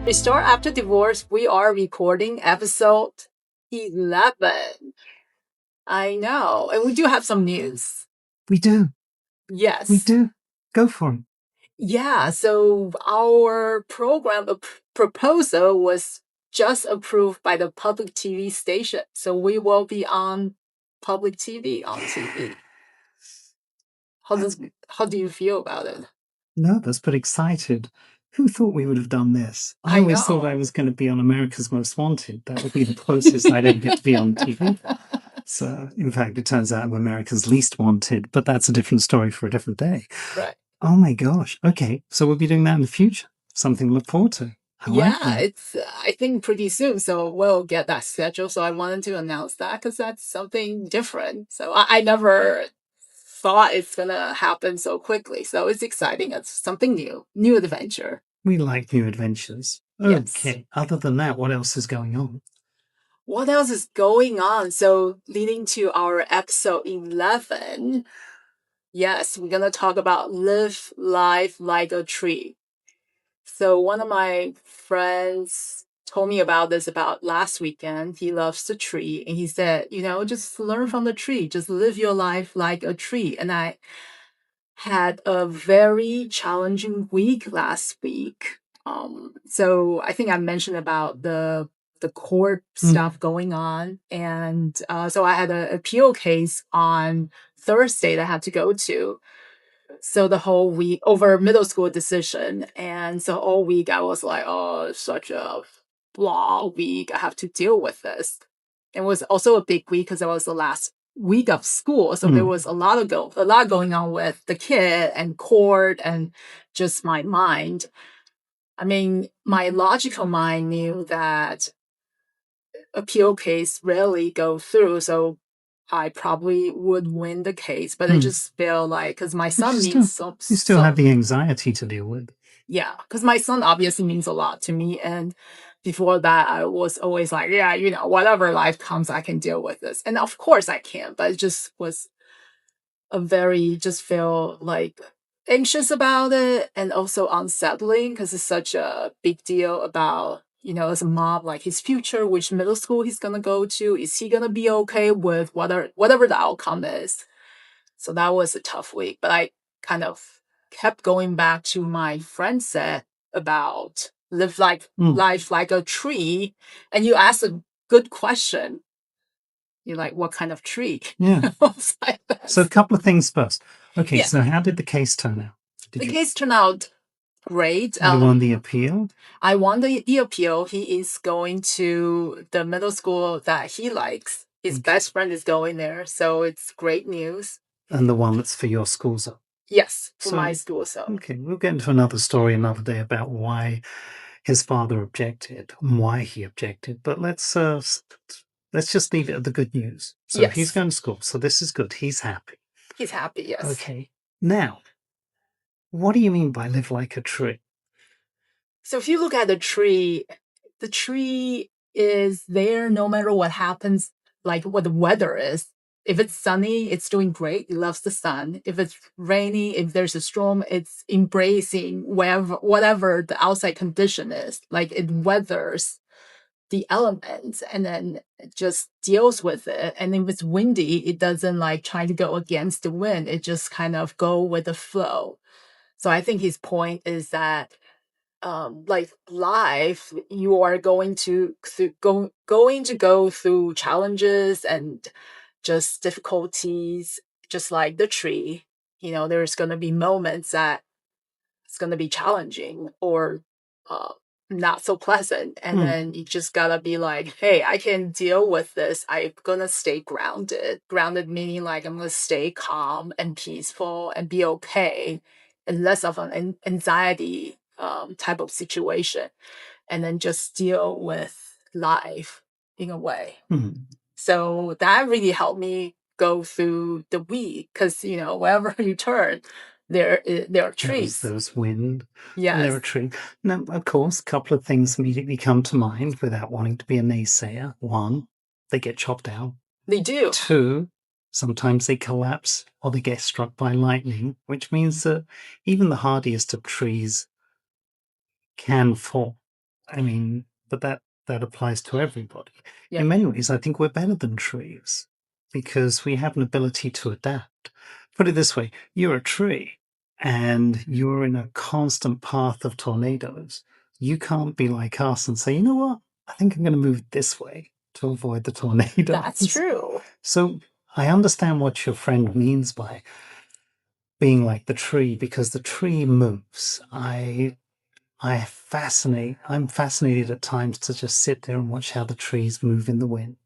Restore After Divorce, we are recording episode 11. I know. And we do have some news. We do. Yes. We do. Go for it. Yeah. So our program proposal was just approved by the public TV station. So we will be on public TV on TV. How do you feel about it? Nervous, but excited. Who thought we would have done this? I always know. thought I was going to be on America's Most Wanted. That would be the closest I'd ever get to be on TV. So, in fact, it turns out I'm America's Least Wanted, but that's a different story for a different day. Right. Oh my gosh. Okay, so we'll be doing that in the future. Something to look forward to. It's I think pretty soon, so we'll get that schedule. So I wanted to announce that because that's something different. So I never thought it's gonna happen so quickly. So it's exciting. It's something new adventure. We like new adventures. Yes. Okay. Other than that, what else is going on? What else is going on? So leading to our episode 11, yes, we're gonna talk about live life like a tree. So one of my friends told me about this about last weekend. He loves the tree, and he said, just learn from the tree, just live your life like a tree. And I had a very challenging week last week. So I think I mentioned about the court stuff going on, and so I had an appeal case on Thursday that I had to go to. So the whole week over middle school decision. And so all week I was like, oh, it's such a blah week. I have to deal with this. It was also a big week because it was the last week of school. So there was a lot going on with the kid and court and just my mind. I mean, my logical mind knew that appeal case rarely go through. So I probably would win the case, but I just feel like because my son means you still have the anxiety to deal with. Yeah, because my son obviously means a lot to me, and before that, I was always like, yeah, whatever life comes, I can deal with this, and of course I can. But it just was just feel like anxious about it, and also unsettling because it's such a big deal about as a mom, like his future, which middle school he's gonna go to. Is he gonna be okay with whatever the outcome is? So that was a tough week, but I kind of kept going back to my friend said about live life like a tree. And you asked a good question. You're like, what kind of tree? Yeah. So a couple of things first. Okay, so how did the case turn out? The case turned out great. You won the appeal? I won the appeal. He is going to the middle school that he likes. His best friend is going there. So it's great news. And the one that's for your school zone? Yes, for my school zone. Okay, we'll get into another story another day about why his father objected and why he objected. But let's just leave it at the good news. So he's going to school. So this is good. He's happy. He's happy, yes. Okay. Now, what do you mean by live like a tree? So if you look at the tree is there no matter what happens, like what the weather is. If it's sunny, it's doing great. It loves the sun. If it's rainy, if there's a storm, it's embracing whatever the outside condition is. Like it weathers the elements and then it just deals with it. And if it's windy, it doesn't like try to go against the wind. It just kind of go with the flow. So I think his point is that like life, you are going to go through challenges and just difficulties, just like the tree. There's going to be moments that it's going to be challenging or not so pleasant, and then you just gotta be like, hey, I can deal with this. I'm gonna stay grounded meaning like I'm gonna stay calm and peaceful and be okay and less of an anxiety type of situation, and then just deal with life in a way. So that really helped me go through the week because wherever you turn there are trees. There's wind. Yes. There are trees. Now, of course, a couple of things immediately come to mind without wanting to be a naysayer. One, they get chopped down. They do. Two, sometimes they collapse or they get struck by lightning, which means that even the hardiest of trees can fall. I mean, but that applies to everybody. Yeah. In many ways, I think we're better than trees because we have an ability to adapt. Put it this way, you're a tree and you're in a constant path of tornadoes. You can't be like us and say, you know what? I think I'm going to move this way to avoid the tornadoes. That's true. So I understand what your friend means by being like the tree because the tree moves. I'm fascinated at times to just sit there and watch how the trees move in the wind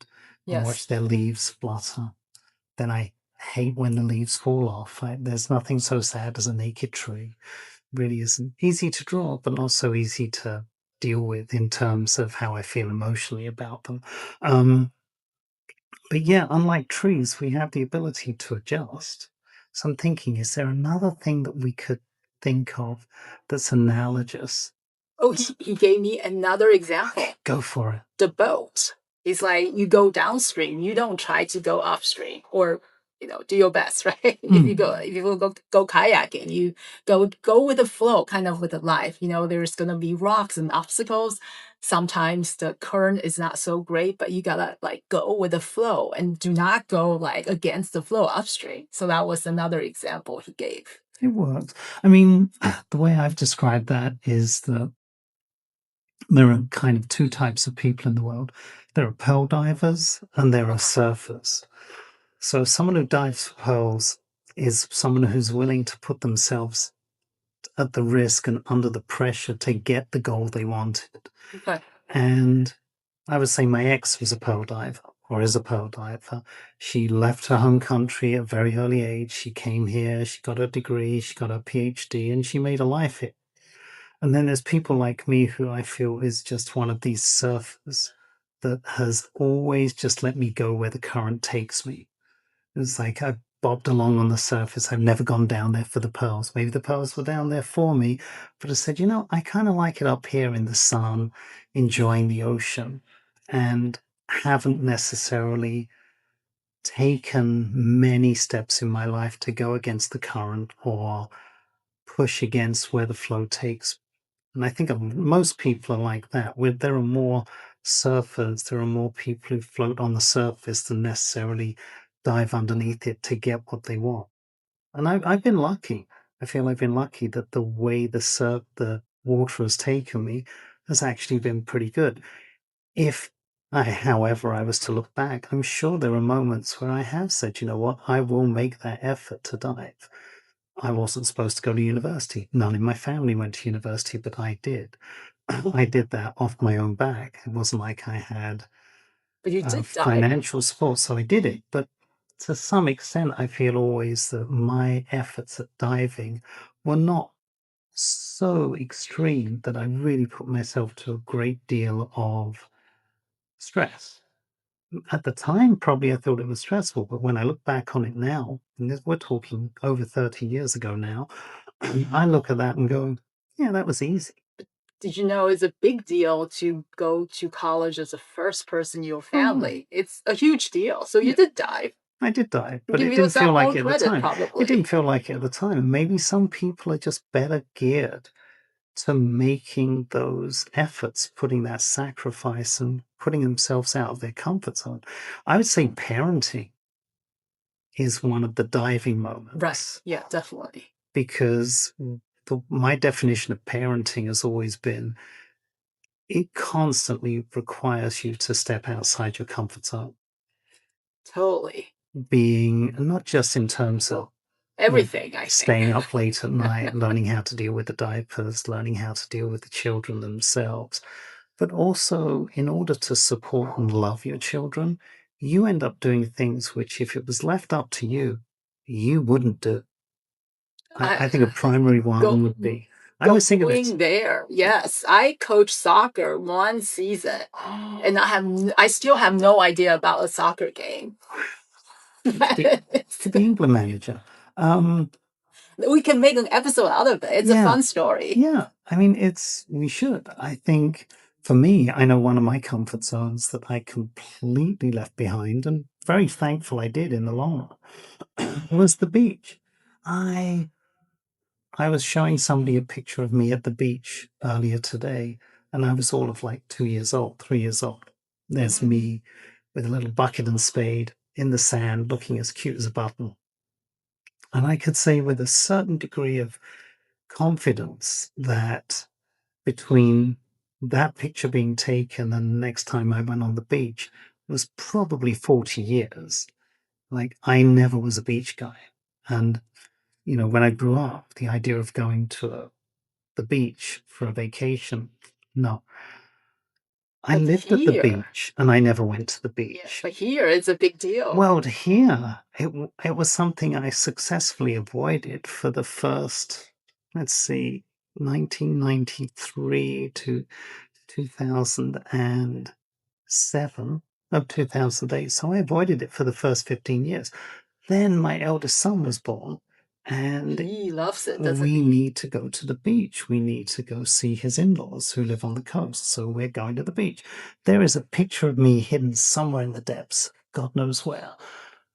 and watch Yes. their leaves flutter. Then I hate when the leaves fall off. There's nothing so sad as a naked tree. Really isn't easy to draw, but not so easy to deal with in terms of how I feel emotionally about them. But yeah, unlike trees, we have the ability to adjust. So I'm thinking, is there another thing that we could think of that's analogous? Oh, he gave me another example. Go for it. The boat. It's like you go downstream, you don't try to go upstream, or do your best, right? If you go kayaking, you go with the flow, kind of with the life. There's gonna be rocks and obstacles. Sometimes the current is not so great, but you gotta like go with the flow and do not go like against the flow upstream. So that was another example he gave. It works. I mean, the way I've described that is that there are kind of two types of people in the world. There are pearl divers and there are surfers. So someone who dives for pearls is someone who's willing to put themselves at the risk and under the pressure to get the goal they wanted. Okay. And I would say my ex was a pearl diver, or is a pearl diver. She left her home country at a very early age. She came here, she got a degree, she got a PhD, and she made a life here. And then there's people like me who I feel is just one of these surfers that has always just let me go where the current takes me. It's like I've bobbed along on the surface. I've never gone down there for the pearls. Maybe the pearls were down there for me, but I said, I kind of like it up here in the sun, enjoying the ocean, and haven't necessarily taken many steps in my life to go against the current or push against where the flow takes. And I think most people are like that. There are more surfers, there are more people who float on the surface than necessarily dive underneath it to get what they want. And I've been lucky. I feel I've been lucky that the way the water has taken me has actually been pretty good. However, I was to look back, I'm sure there are moments where I have said, you know what, I will make that effort to dive. I wasn't supposed to go to university. None in my family went to university, but I did. I did that off my own back. It wasn't like I had But you did dive. financial support, so I did it. But to some extent, I feel always that my efforts at diving were not so extreme that I really put myself to a great deal of stress. At the time, probably I thought it was stressful, but when I look back on it now, and we're talking over 30 years ago now, I look at that and go, yeah, that was easy. Did you know it's a big deal to go to college as the first person in your family? It's a huge deal. So you did dive. I did dive, but Give it didn't yourself feel like more it at the credit, time. probably. It didn't feel like it at the time. Maybe some people are just better geared to making those efforts, putting that sacrifice and putting themselves out of their comfort zone. I would say parenting is one of the diving moments. Right. Yeah, definitely. Because my definition of parenting has always been it constantly requires you to step outside your comfort zone. Totally. Being not just in terms of everything, I think. Staying up late at night, learning how to deal with the diapers, learning how to deal with the children themselves, but also in order to support and love your children, you end up doing things which, if it was left up to you, you wouldn't do. I think a primary one would be. I was thinking Going there. Yes, I coached soccer one season, and I still have no idea about a soccer game. to be England manager. We can make an episode out of it. It's a fun story. Yeah, I mean, we should. I think for me, I know one of my comfort zones that I completely left behind, and very thankful I did in the long run, was the beach. I was showing somebody a picture of me at the beach earlier today, And I was all of like 2 years old, 3 years old. There's me with a little bucket and spade in the sand, looking as cute as a button. And I could say with a certain degree of confidence that between that picture being taken and the next time I went on the beach was probably 40 years. Like, I never was a beach guy. And, when I grew up, the idea of going to the beach for a vacation, no. I But lived at the here- beach and I never went to the Yeah, beach. but here it's a big deal. Well, here, it was something I successfully avoided for the first, let's see, 1993 to 2007, 2008. So I avoided it for the first 15 years. Then my eldest son was born, and He loves it, doesn't we he? need to go to the beach. We need to go see his in-laws who live on the coast. So we're going to the beach. There is a picture of me hidden somewhere in the depths, God knows where,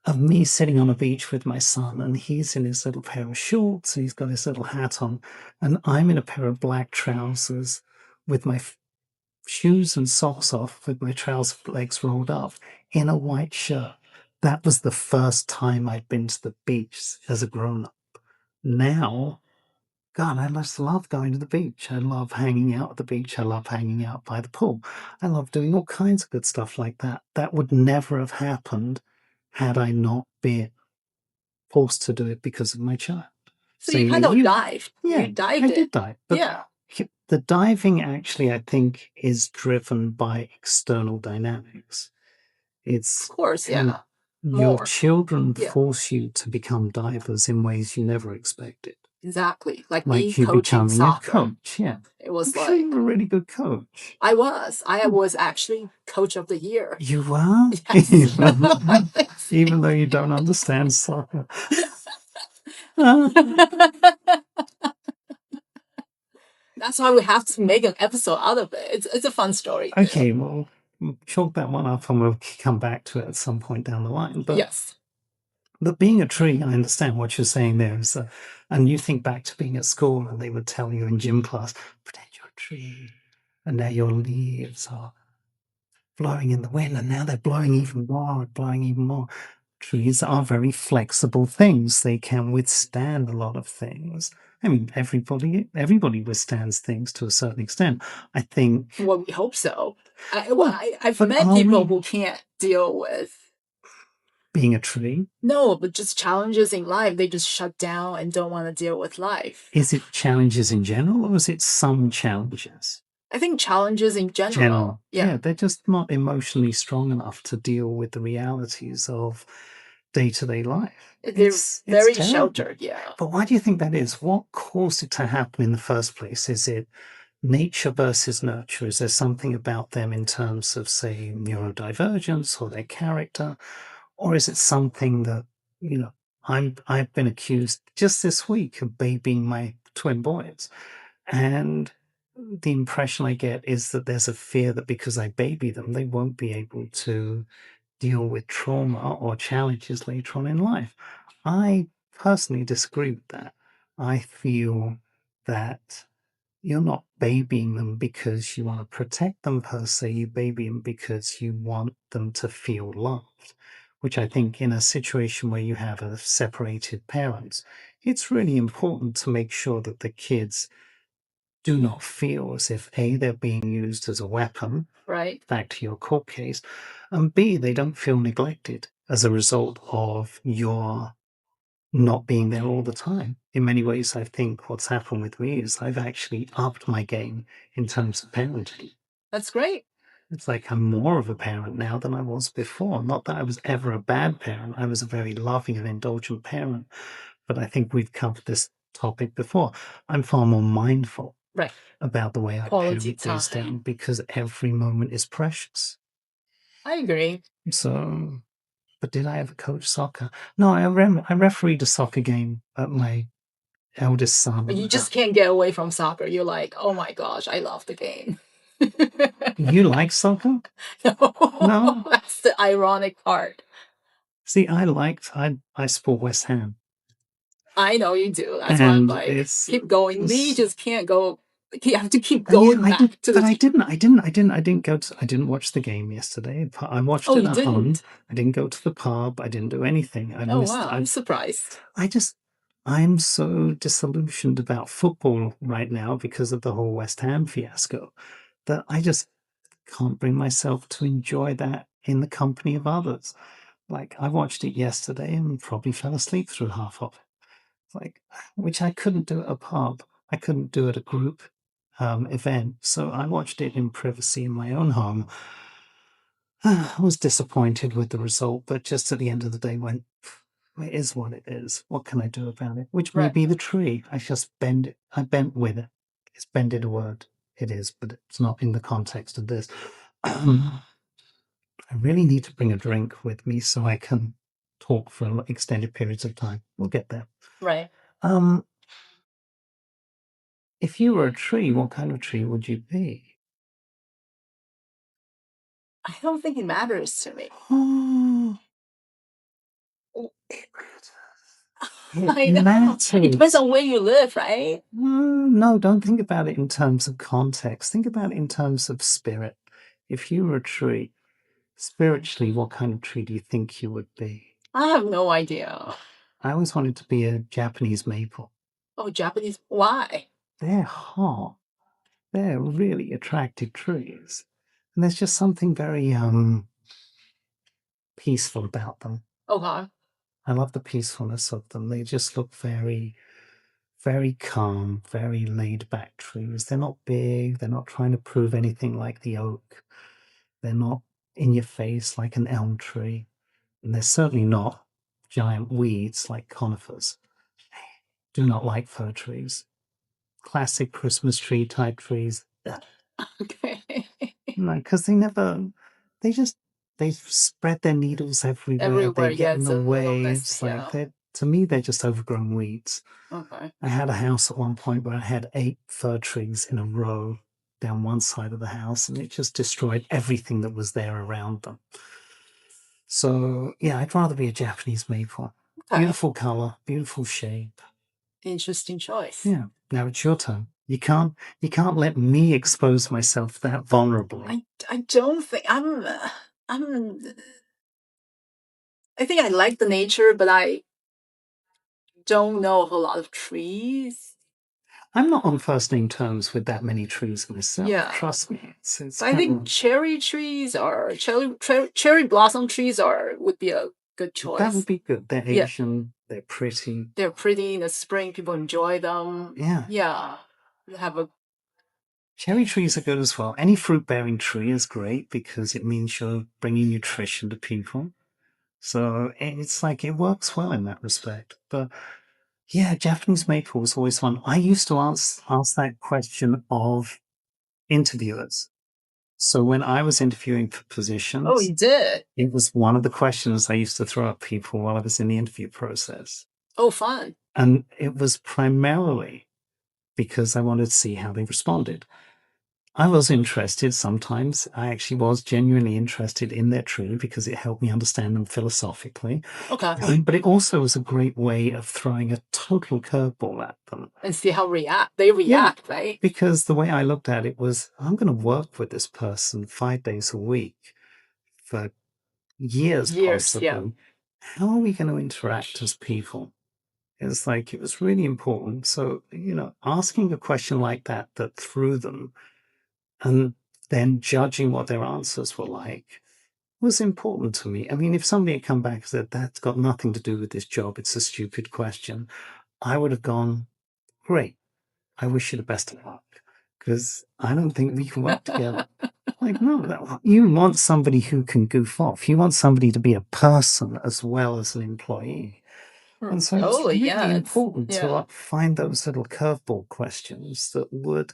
of me sitting on a beach with my son, and he's in his little pair of shorts, and he's got his little hat on, and I'm in a pair of black trousers with my shoes and socks off, with my trouser legs rolled up, in a white shirt. That was the first time I'd been to the beach as a grown-up. Now, God, I just love going to the beach. I love hanging out at the beach. I love hanging out by the pool. I love doing all kinds of good stuff like that. That would never have happened had I not been forced to do it because of my child. So you kind of dived. Yeah, you dived I it. did dive. But Yeah. the diving actually, I think, is driven by external dynamics. It's Of course, yeah. your More. children Yeah. force you to become divers in ways you never expected. Exactly. Like Like you coaching becoming soccer. a coach, yeah. It was I'm sure like you were a really good coach. I was actually coach of the year. You were? Yes. Even though you don't understand soccer. That's why we have to make an episode out of it. It's a fun story. Okay, well, chalk that one up and we'll come back to it at some point down the line. But yes. But being a tree, I understand what you're saying there. Is and you think back to being at school and they would tell you in gym class, pretend you're a tree. And now your leaves are blowing in the wind and now they're blowing even more and blowing even more. Trees are very flexible things. They can withstand a lot of things. I mean, everybody withstands things to a certain extent. I think. Well, we hope so. I've met people who can't deal with being a tree. No, but just challenges in life. They just shut down and don't want to deal with life. Is it challenges in general, or is it some challenges? I think challenges in general. Yeah, they're just not emotionally strong enough to deal with the realities of day-to-day life. They're very sheltered, yeah. But why do you think that is? What caused it to happen in the first place? Is it nature versus nurture? Is there something about them in terms of, say, neurodivergence or their character? Or is it something that, I've been accused just this week of babying my twin boys. And the impression I get is that there's a fear that because I baby them, they won't be able to deal with trauma or challenges later on in life. I personally disagree with that. I feel that you're not babying them because you want to protect them per se. You baby them because you want them to feel loved, which I think in a situation where you have a separated parents, it's really important to make sure that the kids do not feel as if A, they're being used as a weapon, right? Back to your court case, and B, they don't feel neglected as a result of your not being there all the time. In many ways, I think what's happened with me is I've actually upped my game in terms of parenting. That's great. It's like I'm more of a parent now than I was before. Not that I was ever a bad parent. I was a very loving and indulgent parent. But I think we've covered this topic before. I'm far more mindful about the way I parent these down because every moment is precious. I agree. So, but did I ever coach soccer? No, I refereed a soccer game at my eldest son. But you just can't get away from soccer. You're like, oh my gosh, I love the game. You like soccer? No, that's the ironic part. See, I support West Ham. I know you do. That's why I'm like, keep going. Lee just can't go You have to keep going back to the. I didn't watch the game yesterday. I watched it at home. I didn't go to the pub. I didn't do anything. Wow, I'm surprised. I'm so disillusioned about football right now because of the whole West Ham fiasco that I just can't bring myself to enjoy that in the company of others. Like, I watched it yesterday and probably fell asleep through half of it. Which I couldn't do at a pub. I couldn't do at a group event. So I watched it in privacy in my own home. I was disappointed with the result, but just at the end of the day went, it is what it is. What can I do about it? Which may be the tree. I just bend it. I bent with it. It's bended a word. It is, but it's not in the context of this. I really need to bring a drink with me so I can talk for extended periods of time. We'll get there. Right. If you were a tree, what kind of tree would you be? I don't think it matters to me. It matters. It depends on where you live, right? No, don't think about it in terms of context. Think about it in terms of spirit. If you were a tree, spiritually, what kind of tree do you think you would be? I have no idea. I always wanted to be a Japanese maple. Oh, Japanese? Why? They're hot. They're really attractive trees. And there's just something very peaceful about them. Okay. I love the peacefulness of them. They just look very, very calm, very laid back trees. They're not big. They're not trying to prove anything like the oak. They're not in your face like an elm tree. And they're certainly not giant weeds like conifers. Do not like fir trees. Classic Christmas tree type trees. Okay. No, because they spread their needles everywhere. They get in the way. It's like to me, they're just overgrown weeds. Okay. I had a house at one point where I had 8 fir trees in a row down one side of the house, and it just destroyed everything that was there around them. So yeah, I'd rather be a Japanese maple. Okay. Beautiful color, beautiful shape. Interesting choice. Yeah. Now it's your turn. You can't let me expose myself that vulnerably. I don't think I think I like the nature, but I don't know of a lot of trees. I'm not on first name terms with that many trees myself. Yeah. Trust me. I think cherry trees or cherry blossom trees would be a good choice. That would be good. They're Asian. They're pretty. They're pretty in the spring. People enjoy them. Yeah. Yeah. Cherry trees are good as well. Any fruit-bearing tree is great because it means you're bringing nutrition to people. So it's like it works well in that respect. But yeah, Japanese maple was always fun. I used to ask that question of interviewers. So when I was interviewing for positions... Oh, you did? It was one of the questions I used to throw at people while I was in the interview process. Oh, fun. And it was primarily because I wanted to see how they responded. I was interested sometimes. I actually was genuinely interested in their tree because it helped me understand them philosophically. Okay. But it also was a great way of throwing a total curveball at them. And see how they react, right? Because the way I looked at it was, I'm going to work with this person 5 days a week for years possibly. Yeah. How are we going to interact as people? It's like, it was really important. So, asking a question like that threw them and then judging what their answers were like was important to me. I mean, if somebody had come back and said, that's got nothing to do with this job, it's a stupid question, I would have gone, great, I wish you the best of luck, because I don't think we can work together. Like, no, you want somebody who can goof off. You want somebody to be a person as well as an employee. And so it's really important to find those little curveball questions that would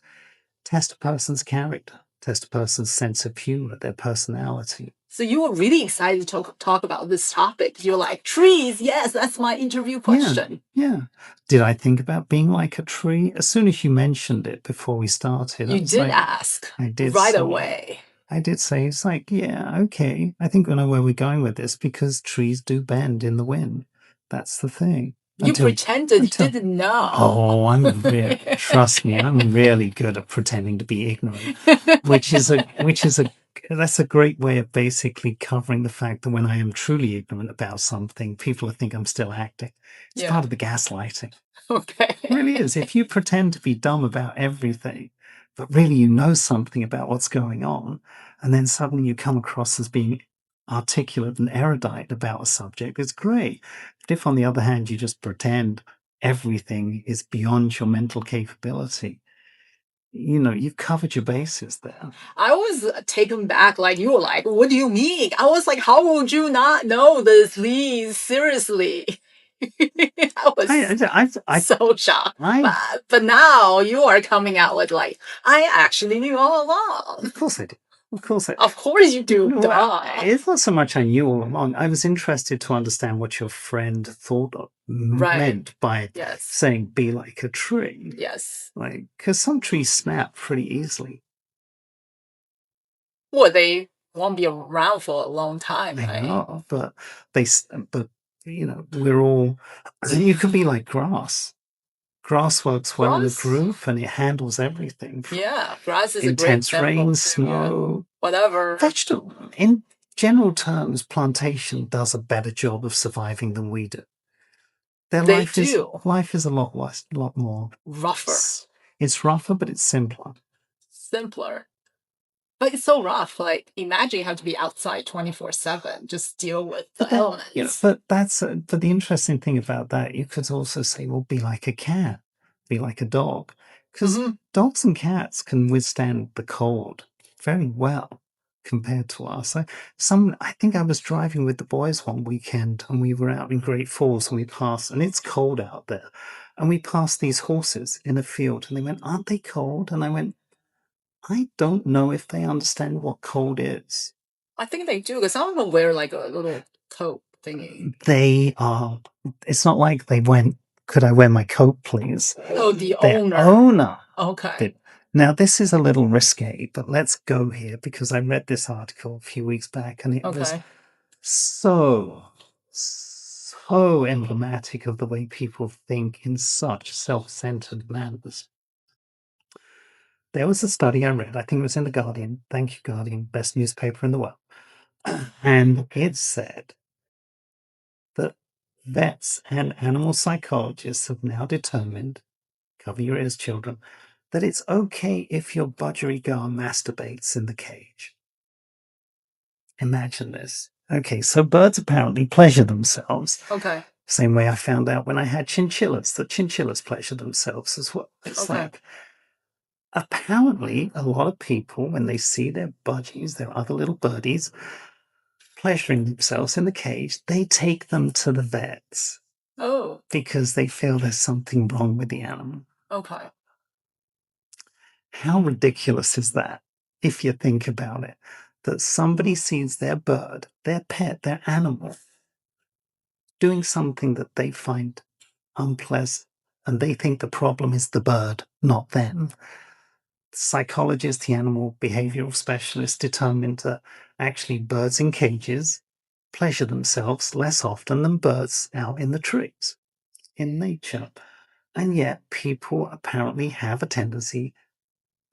test a person's character, test a person's sense of humor, their personality. So you were really excited to talk about this topic. You're like, trees, yes, that's my interview question. Yeah. Did I think about being like a tree? As soon as you mentioned it before we started. You did ask. I did right away. I did say, it's like, yeah, okay. I think we know where we're going with this because trees do bend in the wind. That's the thing. You pretended you didn't know. Oh, trust me, I'm really good at pretending to be ignorant, that's a great way of basically covering the fact that when I am truly ignorant about something, people think I'm still acting. It's part of the gaslighting. Okay. It really is. If you pretend to be dumb about everything, but really you know something about what's going on, and then suddenly you come across as being articulate and erudite about a subject, it's great. But if, on the other hand, you just pretend everything is beyond your mental capability, you've covered your bases there. I was taken back, like you were like, what do you mean? I was like, how would you not know this? Please, seriously. I was so shocked. But now you are coming out with like, I actually knew all along. Of course I did. Of course you do. It's not so much I knew all along. I was interested to understand what your friend thought meant by saying be like a tree. Yes. Like, because some trees snap pretty easily. Well, they won't be around for a long time, They right? are, but we're all, you could be like grass. Grass works well in a groove and it handles everything. Yeah, grass is intense a great rain, snow, whatever. Vegetable. In general terms, plantation does a better job of surviving than we do. Life is a lot more rougher. It's rougher, but it's simpler. But it's so rough. Like, imagine you have to be outside 24/7, just deal with the elements. But the interesting thing about that, you could also say, well, be like a cat, be like a dog, because dogs and cats can withstand the cold very well compared to us. I think I was driving with the boys one weekend, and we were out in Great Falls, and we passed, and it's cold out there, and we passed these horses in a field, and they went, "Aren't they cold?" And I went, I don't know if they understand what cold is. I think they do, because some of them wear like a little coat thingy. They are. It's not like they went, could I wear my coat, please? Oh, the owner. Okay. Now, this is a little risque, but let's go here because I read this article a few weeks back and it was so emblematic of the way people think in such self-centered manners. There was a study I read, I think it was in The Guardian. Thank you, Guardian, best newspaper in the world. And it said that vets and animal psychologists have now determined, cover your ears, children, that it's okay if your budgerigar masturbates in the cage. Imagine this. Okay, so birds apparently pleasure themselves. Okay. Same way I found out when I had chinchillas, that chinchillas pleasure themselves as well. It's like, apparently, a lot of people, when they see their budgies, their other little birdies, pleasuring themselves in the cage, they take them to the vets. Oh. Because they feel there's something wrong with the animal. Okay. How ridiculous is that, if you think about it? That somebody sees their bird, their pet, their animal, doing something that they find unpleasant, and they think the problem is the bird, not them. Psychologists, the animal behavioral specialists determined that actually birds in cages pleasure themselves less often than birds out in the trees, in nature. And yet people apparently have a tendency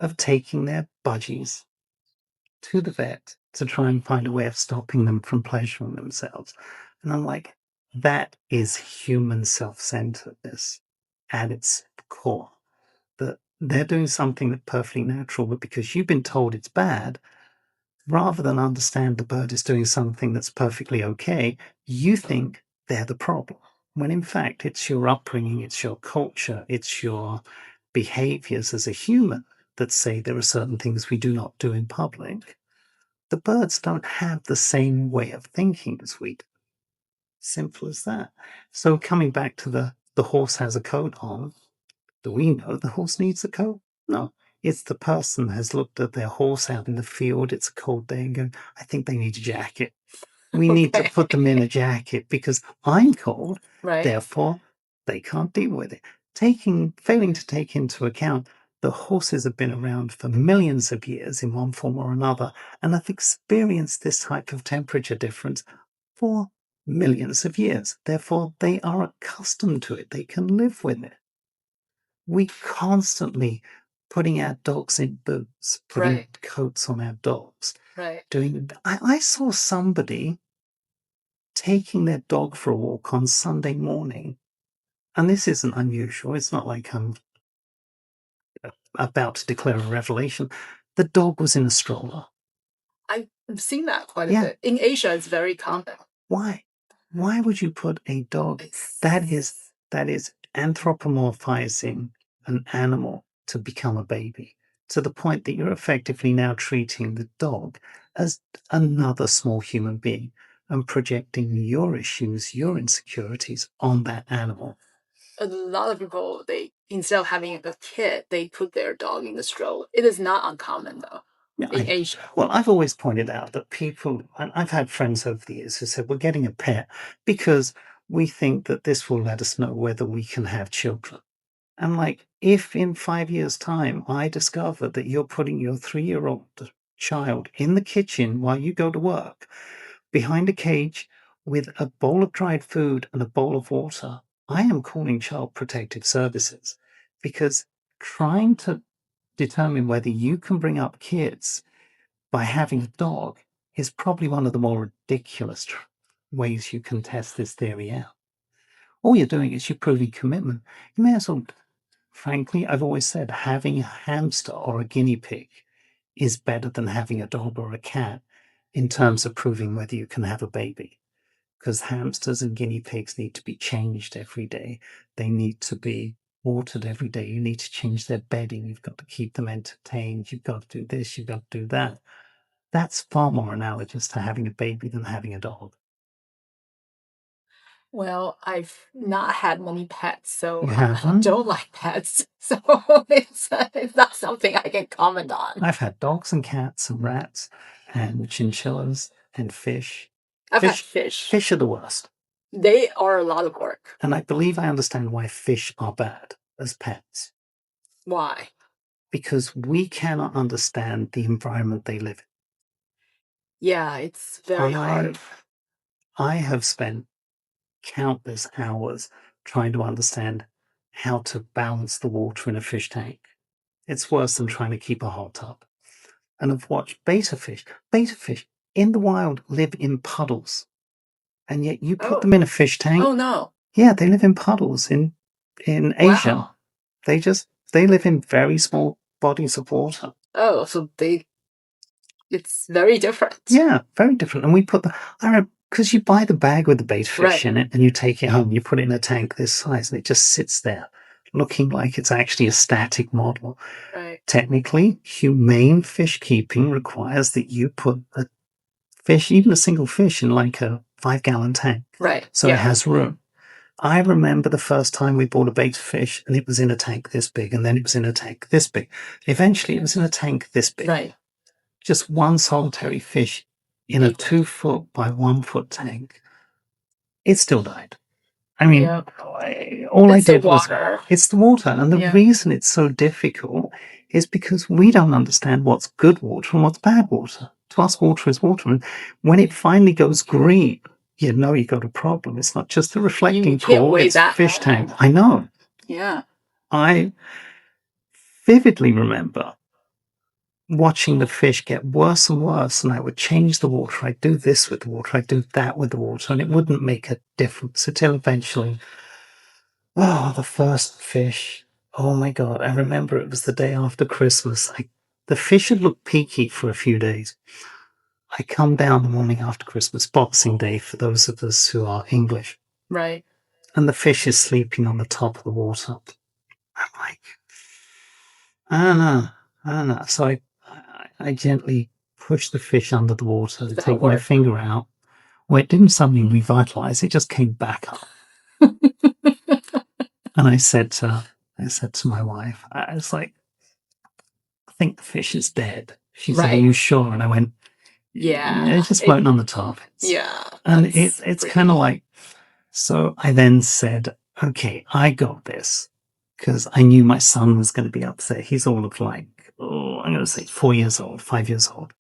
of taking their budgies to the vet to try and find a way of stopping them from pleasuring themselves. And I'm like, that is human self-centeredness at its core. That they're doing something that's perfectly natural, but because you've been told it's bad, rather than understand the bird is doing something that's perfectly okay, you think they're the problem. When in fact, it's your upbringing, it's your culture, it's your behaviors as a human that say there are certain things we do not do in public. The birds don't have the same way of thinking as we do. Simple as that. So coming back to the horse has a coat on, do we know the horse needs a coat? No. It's the person has looked at their horse out in the field, it's a cold day, and going, I think they need a jacket. We need to put them in a jacket because I'm cold, therefore they can't deal with it. Failing to take into account the horses have been around for millions of years in one form or another and have experienced this type of temperature difference for millions of years. Therefore, they are accustomed to it. They can live with it. We constantly putting our dogs in boots, putting Right. coats on our dogs, Right. I saw somebody taking their dog for a walk on Sunday morning, and this isn't unusual. It's not like I'm about to declare a revelation. The dog was in a stroller. I've seen that quite a Yeah. bit. In Asia, it's very common. Why? Why would you put a dog that is anthropomorphizing an animal to become a baby, to the point that you're effectively now treating the dog as another small human being and projecting your issues, your insecurities on that animal. A lot of people, they instead of having a kid, they put their dog in the stroller. It is not uncommon though in Asia. Well, I've always pointed out that people, and I've had friends over the years who said, we're getting a pet because we think that this will let us know whether we can have children. And like, if in 5 years' time I discover that you're putting your 3-year-old child in the kitchen while you go to work, behind a cage with a bowl of dried food and a bowl of water, I am calling Child Protective Services, because trying to determine whether you can bring up kids by having a dog is probably one of the more ridiculous ways you can test this theory out. All you're doing is you're proving commitment. You may as well, frankly, I've always said having a hamster or a guinea pig is better than having a dog or a cat in terms of proving whether you can have a baby. Because hamsters and guinea pigs need to be changed every day. They need to be watered every day. You need to change their bedding. You've got to keep them entertained. You've got to do this. You've got to do that. That's far more analogous to having a baby than having a dog. Well, I've not had many pets, so You I haven't? don't like pets. So it's not something I can comment on. I've had dogs and cats and rats and chinchillas and fish. I've had fish. Fish are the worst. They are a lot of work. And I believe I understand why fish are bad as pets. Why? Because we cannot understand the environment they live in. Yeah, it's very hard. I have spent countless hours trying to understand how to balance the water in a fish tank. It's worse than trying to keep a hot tub. And I've watched betta fish. Betta fish in the wild live in puddles. And yet you put them in a fish tank. Oh no. Yeah, they live in puddles in Asia. Wow. They live in very small bodies of water. Oh, so it's very different. Yeah, very different. And we put because you buy the bag with the bait fish in it and you take it home, you put it in a tank this size and it just sits there looking like it's actually a static model. Right. Technically, humane fish keeping requires that you put a fish, even a single fish, in like a 5-gallon tank. Right. So it has room. I remember the first time we bought a bait fish and it was in a tank this big and then it was in a tank this big. Eventually it was in a tank this big. Right. Just one solitary fish in a 2-foot by 1-foot tank. It still died. I mean, all I did was, it's the water. And the reason it's so difficult is because we don't understand what's good water and what's bad water. To us, water is water. And when it finally goes green, you know you got a problem. It's not just the reflecting pool, it's a fish tank. I know. Yeah. I vividly remember watching the fish get worse and worse, and I would change the water. I'd do this with the water, I'd do that with the water, and it wouldn't make a difference until eventually, the first fish, oh my God, I remember it was the day after Christmas. The fish had looked peaky for a few days. I come down the morning after Christmas, Boxing Day, for those of us who are English. Right. And the fish is sleeping on the top of the water. I'm like, I don't know. So I gently push the fish under the water and take my finger out. Well, it didn't suddenly revitalize. It just came back up. And I said to my wife, I was like, I think the fish is dead. She said, are you sure? And I went, yeah, it's just floating on the top. And it's kind of like, so I then said, okay, I got this, because I knew my son was going to be upset. He's all of like, I'm going to say 4 years old, 5 years old.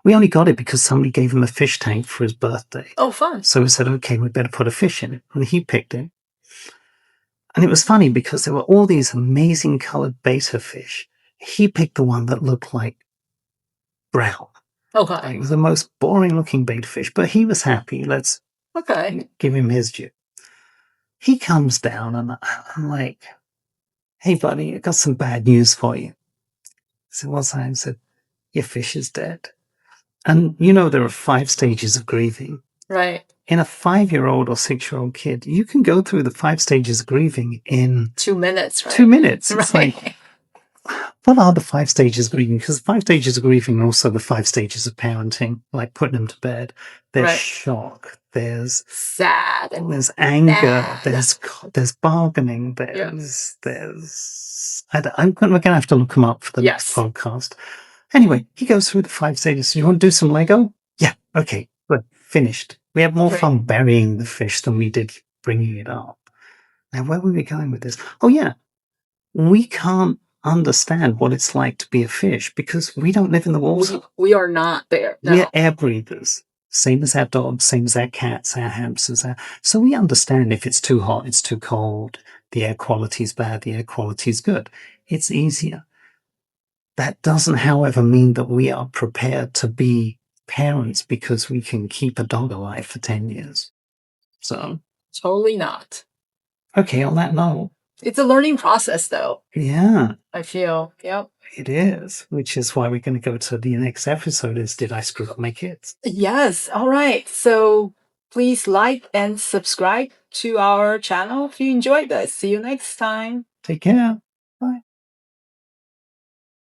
We only got it because somebody gave him a fish tank for his birthday. Oh, fun. So we said, okay, we better put a fish in it. And he picked it. And it was funny because there were all these amazing colored betta fish. He picked the one that looked like brown. Okay. Like, it was the most boring looking betta fish, but he was happy. Let's give him his due. He comes down and I'm like, hey, buddy, I got some bad news for you. I said, what's that? I said, your fish is dead. And there are 5 stages of grieving. Right. In a 5-year-old or 6-year-old kid, you can go through the 5 stages of grieving in 2 minutes, right? 2 minutes. It's right. like, what are the 5 stages of grieving? Because 5 stages of grieving are also the 5 stages of parenting, like putting them to bed. There's shock, there's sad, there's anger, sad. there's bargaining, we're going to have to look them up for the next podcast. Anyway, he goes through the 5 stages. So you want to do some Lego? Yeah, okay, good, finished. We had more fun burying the fish than we did bringing it up. Now, where were we going with this? Oh, yeah. We can't understand what it's like to be a fish because we don't live in the water. We are not there. No. We're air breathers. Same as our dogs, same as our cats, our hamsters. So we understand if it's too hot, it's too cold, the air quality is bad, the air quality is good. It's easier. That doesn't, however, mean that we are prepared to be parents because we can keep a dog alive for 10 years. So. Totally not. Okay, on that note. It's a learning process, though. Yeah. I feel. Yep. It is, which is why we're going to go to the next episode is, did I screw up my kids? Yes. All right. So please like and subscribe to our channel if you enjoyed this. See you next time. Take care. Bye.